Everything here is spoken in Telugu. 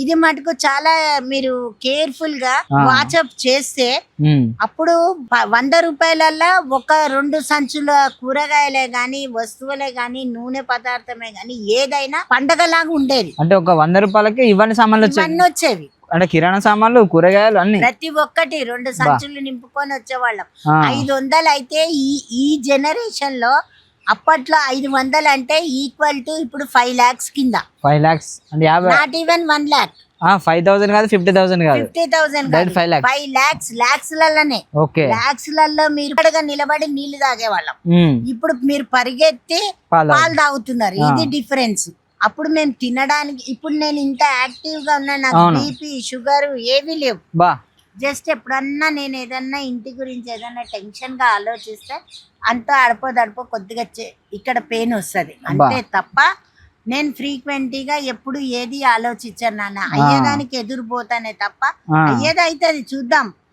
ఇది మటుకు చాలా మీరు కేర్ఫుల్ గా వాచప్ చేస్తే అప్పుడు 100 రూపాయలల్లా ఒక 2 సంచుల కూరగాయలే గాని వస్తువులే గాని నూనె పదార్థమే గాని ఏదైనా పండగలాగా ఉండేది. అంటే ఒక 100 రూపాయలకి ఇవన్నీ సామాన్లు వచ్చేవి. అంటే కిరాణా సామాన్లు కూరగాయలు అన్ని ప్రతి ఒక్కటి 2 సంచులు నింపుకొని వచ్చేవాళ్ళం. 500 అయితే ఈ జనరేషన్ లో అప్పట్లో 500 అంటే ఈక్వల్ టు ఇప్పుడు 5 lakhs కింద. 5 lakhs అంటే 50 నాట్ ఈవెన్ 1 lakh. 5,000 కాదు 50,000 కాదు 50,000 5 lakhs లాక్స్లలోనే. ఓకే లాక్స్లలో మీరు పడగా నిలబడి నీళ్లు తాగేవాళ్ళం. ఇప్పుడు మీరు పరిగెత్తి పాలు తాగుతున్నారు. ఇది డిఫరెన్స్. అప్పుడు మేము తినడానికి ఇప్పుడు నేను ఇంత యాక్టివ్ గా ఉన్నా. నాకు బీపీ షుగర్ ఏవి లేవు. జస్ట్ ఎప్పుడన్నా నేను ఏదన్నా ఇంటి గురించి ఏదన్నా టెన్షన్ గా ఆలోచిస్తే అంతా అడపో కొద్దిగా ఇక్కడ పెయిన్ వస్తుంది అంతే తప్ప నేను ఫ్రీక్వెంట్గా ఎప్పుడు ఏది ఆలోచించాను నాన్న. అయ్యేదానికి ఎదురుపోతానే తప్ప అయ్యేది అవుతుంది చూద్దాం.